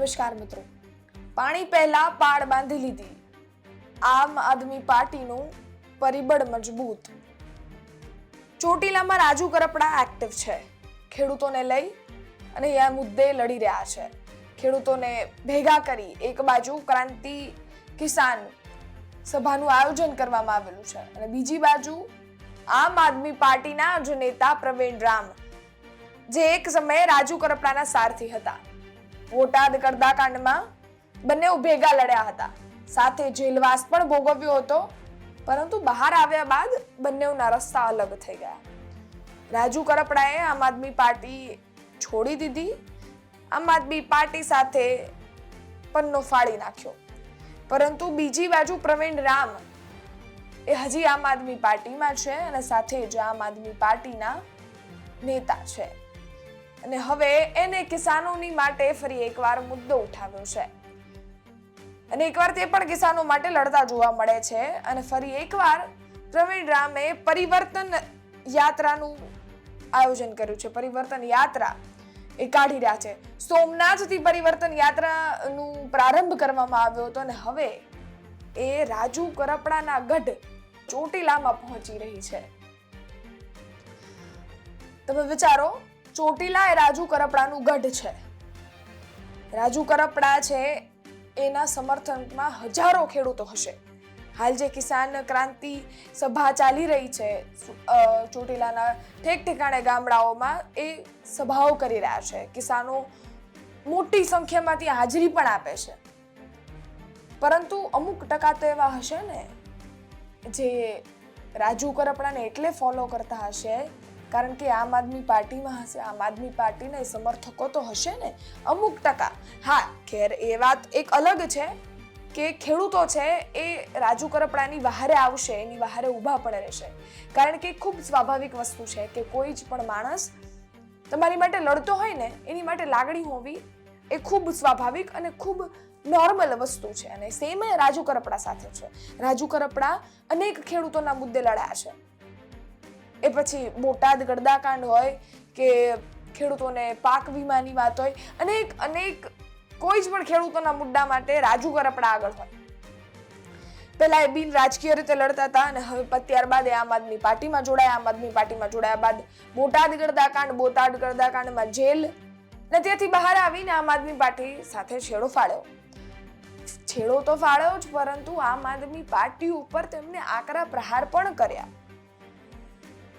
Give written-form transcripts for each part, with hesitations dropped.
નમસ્કાર મિત્રો. પાણી પહેલા પાળ બાંધી લીધી. આમ આદમી પાર્ટીનું પરિબળ મજબૂત. ચોટીલામાં રાજુ કરપડા એક્ટિવ છે. ખેડૂતોને લઈ અને આ મુદ્દે લડી રહ્યા છે. ખેડૂતોને ભેગા કરી એક બાજુ ક્રાંતિ કિસાન સભાનું આયોજન કરવામાં આવેલું છે અને બીજી બાજુ આમ આદમી પાર્ટીના જ નેતા પ્રવીણ રામ, જે એક સમયે રાજુ કરપડાના સારથી હતા. બોટાદ કરદાકાંડમાં બંને ભેગા લડ્યા હતા, સાથે જેલવાસ પણ ભોગવ્યો હતો, પરંતુ બહાર આવ્યા બાદ બંનેના રસ્તા અલગ થઈ ગયા. રાજુ કરપડાએ આમ આદમી પાર્ટી છોડી દીધી. આમ આદમી પાર્ટી સાથે પન્નો ફાડી નાખ્યો. પરંતુ બીજી બાજુ પ્રવીણ રામ એ હજી આમ આદમી પાર્ટીમાં છે અને સાથે જ આમ આદમી પાર્ટીના નેતા છે અને હવે એને કિસાનોની માટે ફરી એકવાર મુદ્દો ઉઠાવ્યો છે અને એકવાર તે પણ કિસાનો માટે લડતા જોવા મળે છે. અને ફરી એકવાર પ્રવીણ રામે પરિવર્તન યાત્રાનું આયોજન કર્યું છે. પરિવર્તન યાત્રા એ કાઢી રહ્યા છે. સોમનાથથી પરિવર્તન યાત્રાનું પ્રારંભ કરવામાં આવ્યો હતો અને હવે એ રાજુ કરપડાના ગઢ ચોટીલામાં પહોંચી રહી છે. તમે વિચારો, ચોટીલા એ રાજુ કરપડાનું ગઢ છે. રાજુ કરપડા છે એના સમર્થનમાં હજારો ખેડૂતો હશે. હાલ જે કિસાન ક્રાંતિ સભા ચાલી રહી છે ચોટીલાના ઠેક ઠેકાણે ગામડાઓમાં, એ સભાઓ કરી રહ્યા છે. કિસાનો મોટી સંખ્યામાં ત્યાં હાજરી પણ આપે છે. પરંતુ અમુક ટકા તો એવા હશે ને જે રાજુ કરપડાને એટલે ફોલો કરતા હશે કારણ કે આમ આદમી પાર્ટીમાં હશે. આમ આદમી પાર્ટીના સમર્થકો તો હશે ને અમુક ટકા. હા, ખેર એ વાત એક અલગ છે કે ખેડૂતો છે એ રાજુ કરપડાની વહારે આવશે, એની વહારે ઊભા પણ રહેશે. કારણ કે ખૂબ સ્વાભાવિક વસ્તુ છે કે કોઈ જ પણ માણસ તમારી માટે લડતો હોય ને, એની માટે લાગણી હોવી એ ખૂબ સ્વાભાવિક અને ખૂબ નોર્મલ વસ્તુ છે. અને સેમ રાજુ કરપડા સાથે છે. રાજુ કરપડા અનેક ખેડૂતોના મુદ્દે લડ્યા છે. એ પછી બોટાદ ગરદાકાંડ હોય કે ખેડૂતોને પાક વીમાની વાત હોય, અનેક કોઈ જ પણ ખેડૂતોના મુદ્દા માટે રાજુ કરપડા આગળ હોય. પહેલા એ બિન રાજકીય રીતે લડતા હતા અને હવે ત્યારબાદ એ આમ આદમી પાર્ટીમાં જોડાયા. આમ આદમી પાર્ટીમાં જોડાયા બાદ બોટાદ ગરદાકાંડમાં જેલ અને ત્યાંથી બહાર આવીને આમ આદમી પાર્ટી સાથે છેડો ફાડ્યો તો ફાડ્યો જ, પરંતુ આમ આદમી પાર્ટી ઉપર તેમને આકરા પ્રહાર પણ કર્યા.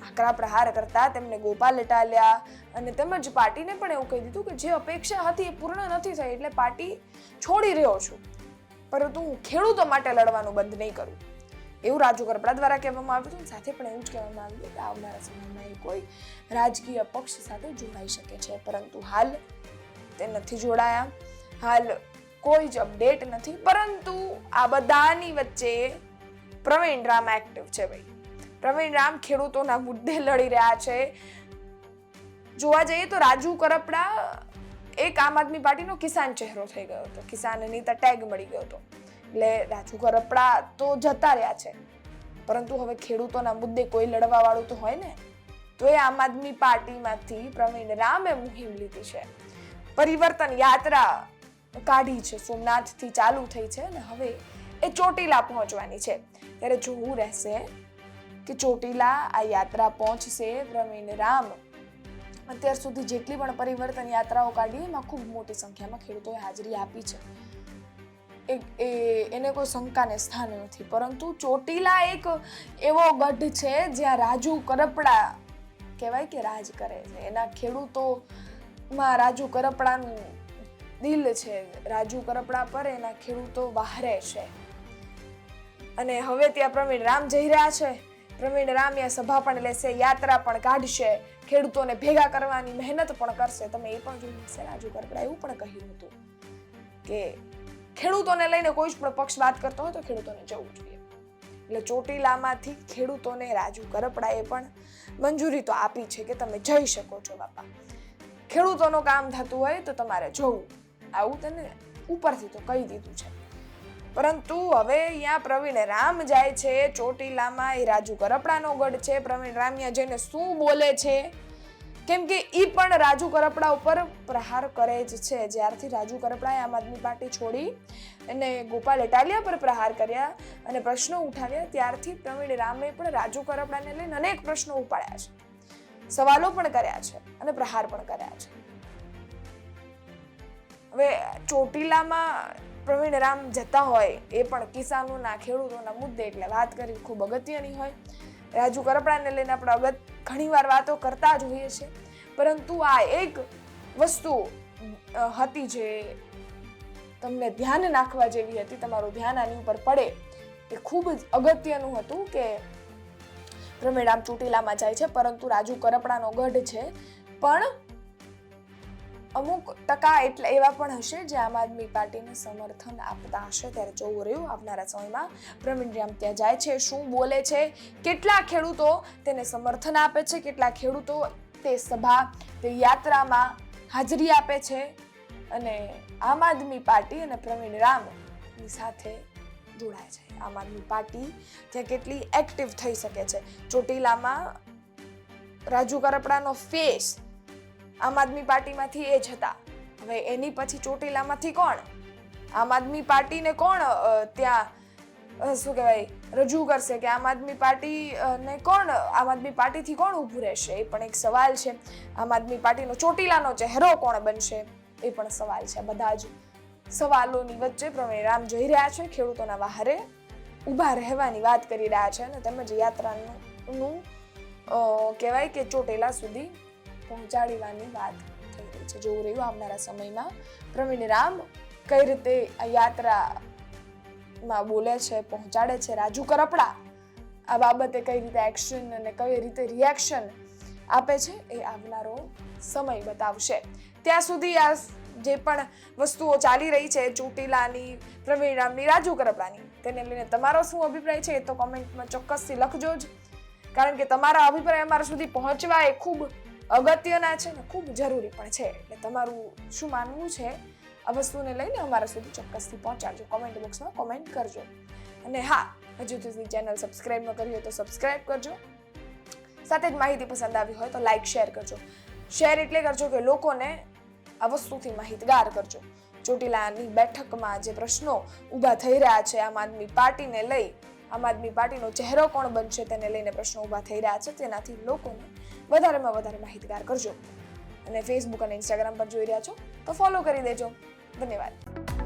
આકરા પ્રહાર કરતા તેમને ગોપાલ લટાલ્યા અને તેમજ પાર્ટીને પણ એવું કહી દીધું કે જે અપેક્ષા હતી એ પૂર્ણ નથી થઈ એટલે પાર્ટી છોડી રહ્યો છું, પરંતુ હું ખેડૂતો માટે લડવાનું બંધ નહીં કરું, એવું રાજુ કરપડા દ્વારા કહેવામાં આવ્યું હતું. સાથે પણ એવું જ કહેવામાં આવ્યું કે આવનારા સમયમાં એ કોઈ રાજકીય પક્ષ સાથે જોડાઈ શકે છે, પરંતુ હાલ તે નથી જોડાયા. હાલ કોઈ જ અપડેટ નથી. પરંતુ આ બધાની વચ્ચે પ્રવીણ રામ એક્ટિવ છે. ભાઈ, પ્રવીણ રામ ખેડૂતોના મુદ્દે લડી રહ્યા છે. જોવા જઈએ તો રાજુ કરપડા એક આમ આદમી પાર્ટીનો કિસાન ચહેરો થઈ ગયો હતો, કિસાન નેતા ટેગ મળી ગયો હતો. એટલે રાજુ કરપડા તો જતા રહ્યા છે, પરંતુ હવે ખેડૂતોના મુદ્દે કોઈ લડવા વાળું તો હોય ને, તો એ આમ આદમી પાર્ટીમાંથી પ્રવીણ રામે મુહિમ લીધી છે. પરિવર્તન યાત્રા કાઢી છે, સોમનાથથી ચાલુ થઈ છે અને હવે એ ચોટીલા પહોંચવાની છે. ત્યારે જોવું રહેશે કે ચોટીલા આ યાત્રા પહોંચશે. પ્રવીણ રામ અત્યાર સુધી જેટલી પણ પરિવર્તન યાત્રાઓ કાઢી એમાં ખૂબ મોટી સંખ્યામાં ખેડૂતોએ હાજરી આપી છે. એને કોઈ શંકાને સ્થાન નથી. પરંતુ ચોટીલા એક એવો ગઢ છે જ્યાં રાજુ કરપડા કહેવાય કે રાજ કરે છે. એના ખેડૂતોમાં રાજુ કરપડાનું દિલ છે. રાજુ કરપડા પર એના ખેડૂતો વહારે છે અને હવે ત્યાં પ્રવીણ રામ જઈ રહ્યા છે. પ્રવીણ રામ ત્યાં સભા પણ લેશે, યાત્રા પણ કાઢશે, ખેડૂતોને ભેગા કરવાની મહેનત પણ કરશે. તમે એ પણ જોયું હશે, રાજુ કરપડા એવું પણ કહ્યું હતું કે ખેડૂતોને લઈને કોઈ જ પણ પક્ષ વાત કરતો હોય તો ખેડૂતોને જવું જોઈએ. એટલે ચોટીલામાંથી ખેડૂતોને રાજુ કરપડાએ પણ મંજૂરી તો આપી છે કે તમે જઈ શકો છો બાપા, ખેડૂતોનું કામ થતું હોય તો તમારે જવું, આવું તેને ઉપરથી તો કહી દીધું છે. પરંતુ હવે અહીંયા પ્રવીણ રામ જાય છે ચોટીલામાં. એ રાજુ કરપડાનો ગઢ છે. પ્રવીણ રામ અહીંયા જઈને શું બોલે છે કેમ કે ઈ પણ રાજુ કરપડા ઉપર પ્રહાર કરે જ છે. જ્યારથી રાજુ કરપડાએ આમ આદમી પાર્ટી છોડી અને ગોપાલ ઇટાલિયા પર પ્રહાર કર્યા અને પ્રશ્નો ઉઠાવ્યા, ત્યારથી પ્રવીણ રામે પણ રાજુ કરપડાને લઈને અનેક પ્રશ્નો ઉપાડ્યા છે, સવાલો પણ કર્યા છે અને પ્રહાર પણ કર્યા છે. હવે ચોટીલામાં પ્રવીણ રામ જતા હોય એ પણ કિસાનોના, ખેડૂતોના મુદ્દે, એટલે વાત કરવી ખૂબ અગત્યની હોય. રાજુ કરપડાને લઈને આપણે ઘણીવાર વાતો કરતા જ હોઈએ છીએ, પરંતુ આ એક વસ્તુ હતી જે તમને ધ્યાન નાખવા જેવી હતી, તમારું ધ્યાન આની ઉપર પડે એ ખૂબ જ અગત્યનું હતું કે પ્રવીણ રામ ચોટીલામાં જાય છે, પરંતુ રાજુ કરપડાનો ગઢ છે, પણ અમુક ટકા એટલે એવા પણ હશે જે આમ આદમી પાર્ટીને સમર્થન આપતા હશે. ત્યારે જોવું રહ્યું આવનારા સમયમાં પ્રવીણ રામ ત્યાં જાય છે, શું બોલે છે, કેટલા ખેડૂતો તેને સમર્થન આપે છે, કેટલા ખેડૂતો તે સભા, તે યાત્રામાં હાજરી આપે છે અને આમ આદમી પાર્ટી અને પ્રવીણ રામની સાથે જોડાય છે. આમ આદમી પાર્ટી ત્યાં કેટલી એક્ટિવ થઈ શકે છે. ચોટીલામાં રાજુ કરપડાનો ફેસ આમ આદમી પાર્ટીમાંથી એ જ હતા. હવે એની પછી ચોટીલામાંથી કોણ આમ આદમી પાર્ટીને કોણ ત્યાં શું કહેવાય રજૂ કરશે, કે આમ આદમી પાર્ટી ને કોણ આમ આદમી પાર્ટીથી કોણ ઊભું રહેશે, એ પણ એક સવાલ છે. આમ આદમી પાર્ટીનો ચોટીલાનો ચહેરો કોણ બનશે, એ પણ સવાલ છે. બધા જ સવાલોની વચ્ચે પ્રવીણ રામ જઈ રહ્યા છે, ખેડૂતોના વહારે ઊભા રહેવાની વાત કરી રહ્યા છે અને તેમજ યાત્રાનું કહેવાય કે ચોટીલા સુધી પહોંચાડવાની વાત થઈ રહી છે. જોવું રહ્યું આવનારા સમયમાં પ્રવીણ રામ કઈ રીતે આ યાત્રામાં બોલે છે, પહોંચાડે છે. રાજુ કરપડા આ બાબતે કઈ રીતે એક્શન અને કઈ રીતે રિએક્શન આપે છે એ આવનારો સમય બતાવશે. ત્યાં સુધી આ જે પણ વસ્તુઓ ચાલી રહી છે ચોટીલાની, પ્રવીણ રામની, રાજુ કરપડાની, તેને લઈને તમારો શું અભિપ્રાય છે એ તો કોમેન્ટમાં ચોક્કસથી લખજો જ, કારણ કે તમારા અભિપ્રાય અમારા સુધી પહોંચવા એ ખૂબ અગત્યના છે ને ખૂબ જરૂરી પણ છે. એટલે તમારું શું માનવું છે આ વસ્તુને લઈને અમારા સુધી ચોક્કસથી પહોંચાડજો, કોમેન્ટ બોક્સમાં કોમેન્ટ કરજો. અને હા, હજુ સુધી ચેનલ સબસ્ક્રાઇબ ન કરી હોય તો સબસ્ક્રાઇબ કરજો. સાથે જ માહિતી પસંદ આવી હોય તો લાઈક શેર કરજો. શેર એટલે કરજો કે લોકોને આ વસ્તુથી માહિતગાર કરજો. ચોટીલાની બેઠકમાં જે પ્રશ્નો ઊભા થઈ રહ્યા છે આમ આદમી પાર્ટીને લઈ, આમ આદમી પાર્ટીનો ચહેરો કોણ બનશે તેને લઈને પ્રશ્નો ઊભા થઈ રહ્યા છે, તેનાથી લોકોને વધારેમાં વધારે માહિતગાર કરજો. અને ફેસબુક અને ઇન્સ્ટાગ્રામ પર જોઈ રહ્યા છો તો ફોલો કરી દેજો. ધન્યવાદ.